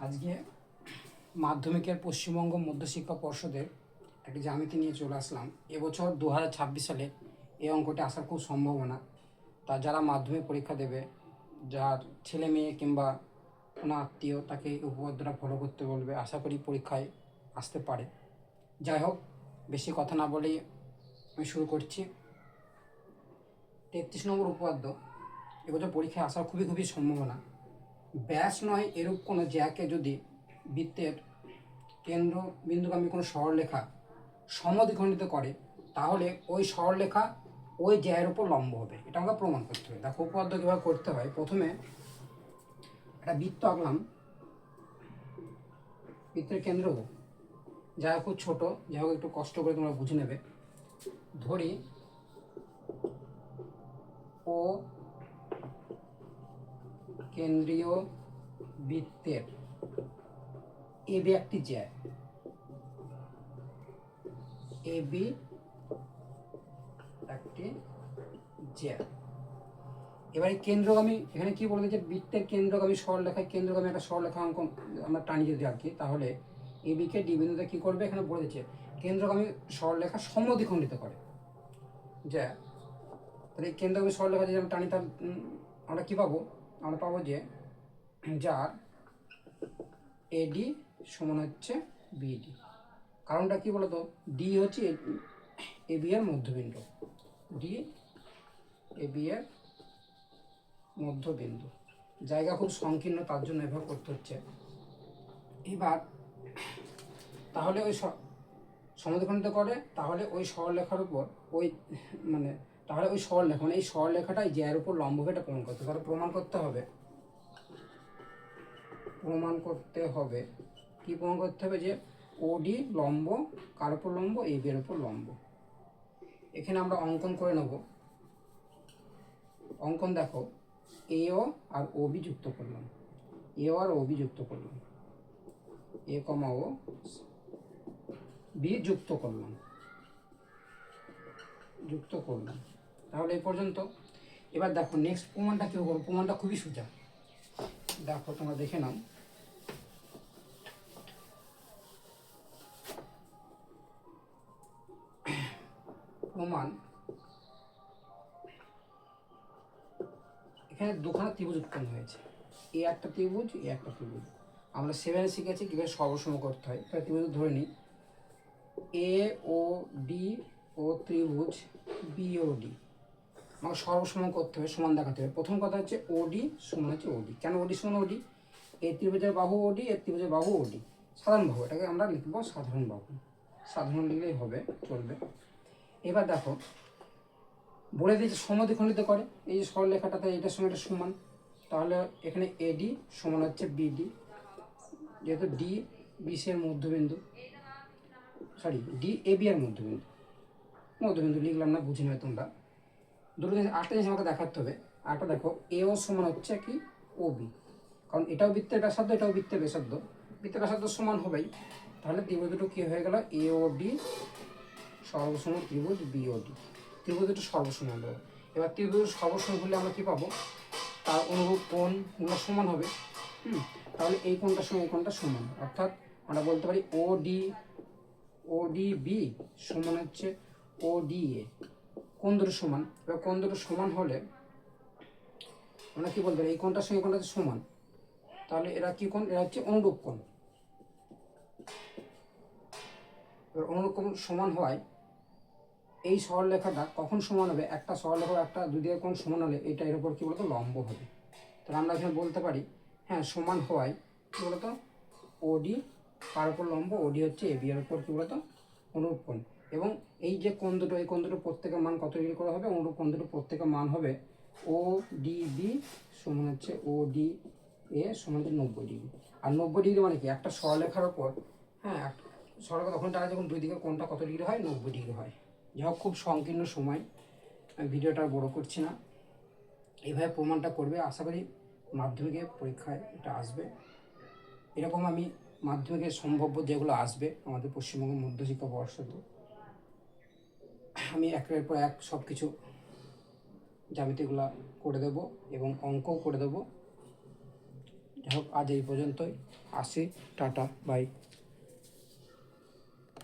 আজকে মাধ্যমিকের পশ্চিমবঙ্গ মধ্যশিক্ষা পর্ষদের একটি জ্যামিতি নিয়ে চলে আসলাম। এবছর 2026 সালে এই অঙ্কটি আসার খুব সম্ভাবনা। তা যারা মাধ্যমিক পরীক্ষা দেবে, যার ছেলে মেয়ে কিংবা কোনো আত্মীয়, তাকে এই উপপাদ্যটা ফলো করতে বলবে। আশা করি পরীক্ষায় আসতে পারে। যাই হোক, বেশি কথা না বলেই আমি শুরু করছি। 33 নম্বর উপপাদ্য এবছর পরীক্ষায় আসার খুবই সম্ভাবনা। ব্যাস নয় এরূপ কোনো জ্যাকে যদি বৃত্তের কেন্দ্র বিন্দুগামী কোনো সরলরেখা সমদ্বিখণ্ডিত করে, তাহলে ওই সরলরেখা ওই জ্যায়ের উপর লম্ব হবে। এটা আমাকে প্রমাণ করতে হবে। দেখো উপপাদ্য কীভাবে করতে হয়। প্রথমে একটা বৃত্ত আঁকলাম। বৃত্তের কেন্দ্র যা খুব ছোট, যাই হোক একটু কষ্ট করে তোমরা বুঝে নেবে। ধরি ও কেন্দ্রীয় বৃত্তের এবি একটি জ্যা, এবি একটি জ্যা। এবারে কেন্দ্রগামী, এখানে কি বলে যে বৃত্তের কেন্দ্রগামী সরলরেখায় কেন্দ্রগামী একটা সরলরেখা অঙ্কন আমরা টানি যদি আঁকি, তাহলে এবিকে ডি বিন্দুতে কী করবে, এখানে বলে দিচ্ছে কেন্দ্রগামী সরলরেখা সমদ্বিখণ্ডিত করে জ্যা। তাহলে এই কেন্দ্রগামী সরলরেখা যদি আমরা টানি, তাহলে আমরা কী পাবো? আমরা পাবো যে যার এডি সমান হচ্ছে বিডি। কারণটা কি বলতো, ডি হচ্ছে এবি এর মধ্যবিন্দু, ডি এবি এর মধ্যবিন্দু। জায়গা খুব সংকীর্ণ, তার জন্য এভাবে করতে হচ্ছে। এবার তাহলে ওই সমদ্বিখণ্ডিত করে, তাহলে ওই সরলরেখার উপর ওই তাহলে ওই সরলরেখা এই সরলরেখাটাই জ্যায়ের উপর লম্ব হবে, এটা প্রমাণ করতে হবে। তাহলে প্রমাণ করতে হবে কি প্রমাণ করতে হবে? যে ওডি লম্ব কার উপর লম্ব? এবি এর উপর লম্ব। এখানে আমরা অঙ্কন করে নেব। অঙ্কন দেখো, এও আর ওবি যুক্ত করলাম, এও আর ওবি যুক্ত করলাম, এ কমা ও বি যুক্ত করলাম। তাহলে এই পর্যন্ত। এবার দেখো নেক্সট প্রমাণটা কী করবো। প্রমাণটা খুবই সোজা। দেখো তোমরা দেখে নাও। প্রমাণ, এখানে দুখানা ত্রিভুজ উৎপন্ন হয়েছে। এ একটা ত্রিভুজ, এ একটা ত্রিভুজ। আমরা 7 শিখেছি কীভাবে সর্বসম করতে হয়। তাহলে ত্রিভুজ ধরে নিই, এ ও ডি ও ত্রিভুজ বি ও ডি। আমাকে সর্বসম করতে হবে, সমান দেখাতে হবে। প্রথম কথা হচ্ছে ওডি সমান হচ্ছে ওডি। কেন ওডি সমান ওডি? এই ত্রিভুজের বাহু ওডি, এর ত্রিভুজের বাহু ওডি। সাধারণ বাহু, এটাকে আমরা লিখবো সাধারণ বাহু। সাধারণ লিখলেই হবে, চলবে। এবার দেখো বলে দিয়েছে সমদ্বিখণ্ডিত করে। এই যে সরলরেখাটাতে এটার সঙ্গে এটা সমান, তাহলে এখানে এডি সমান হচ্ছে বিডি। যেহেতু ডি বিসি এর মধ্যবিন্দু, সরি ডি এবি এর মধ্যবিন্দু লিখলাম না, বুঝে নেবে তোমরা। দুটো জিনিস, আরেকটা জিনিস আমাকে দেখাতে হবে। আরেকটা দেখো, এও সমান হচ্ছে কি ওবি, কারণ এটাও বৃত্তের ব্যাসার্ধ, এটাও বৃত্তের ব্যাসার্ধ। বৃত্তের ব্যাসার্ধ সমান হবেই। তাহলে ত্রিভুজ দুটো কী হয়ে গেল? এওডি সর্বসম ত্রিভুজ বিওডি। ত্রিভুজ দুটো সর্বসম হলো। এবার ত্রিভুজ সর্বসম হলে আমরা কী পাবো? তার অনুরূপ কোণগুলো সমান হবে। তাহলে এই কোণটার সঙ্গে এই কোণটা সমান, অর্থাৎ আমরা বলতে পারি ওডি বি সমান হচ্ছে ওডি এ। কোণ দুটো সমান। এবার কোণ দুটো সমান হলে আমরা কি বলতে পারি? এই কোণটার সঙ্গে কোণটা সমান, তাহলে এরা কি কোণ? এরা হচ্ছে অনুরূপ কোণ। এবার অনুরূপ কোণ সমান হওয়ায় এই সরলরেখাটা কখন সমান হবে? একটা সরলরেখা একটা দুই দিকের কোণ সমান হলে এটা এর উপর কী বলতো? লম্ব হবে। তাহলে আমরা এখানে বলতে পারি হ্যাঁ, সমান হওয়ায় কী বলতো? ওডি কার উপর লম্ব? ওডি হচ্ছে এবি এর উপর কী বলতো? অনুরূপ কোণ। এবং এই যে কোণ দুটো, এই কোণ দুটো প্রত্যেকের মান কত ডিগ্রি করে হবে? অনুরূপ কোণ দুটো প্রত্যেকের মান হবে ও ডি বি সমান হচ্ছে ও ডি এ সমান হচ্ছে 90 ডিগ্রি। আর 90 ডিগ্রি মানে কি? একটা সরলরেখার ওপর, হ্যাঁ সরলরেখা তখন তারা যখন দুই দিকে কোণটা কত ডিগ্রি হয়? 90 ডিগ্রি হয়। যাই হোক, খুব সংকীর্ণ সময়, আমি ভিডিওটা বড় করছি না। এইভাবে প্রমাণটা করবে। আশা করি মাধ্যমিকের পরীক্ষায় এটা আসবে। এরকম আমি মাধ্যমিকের সম্ভাব্য যেগুলো আসবে আমাদের পশ্চিমবঙ্গ মধ্যশিক্ষা পর্ষদে, আমি একের পর এক সব কিছু জ্যামিতিগুলো করে দেব এবং অঙ্কও করে দেব। যাই হোক, আজ এই পর্যন্তই। আসি, টাটা, বাই।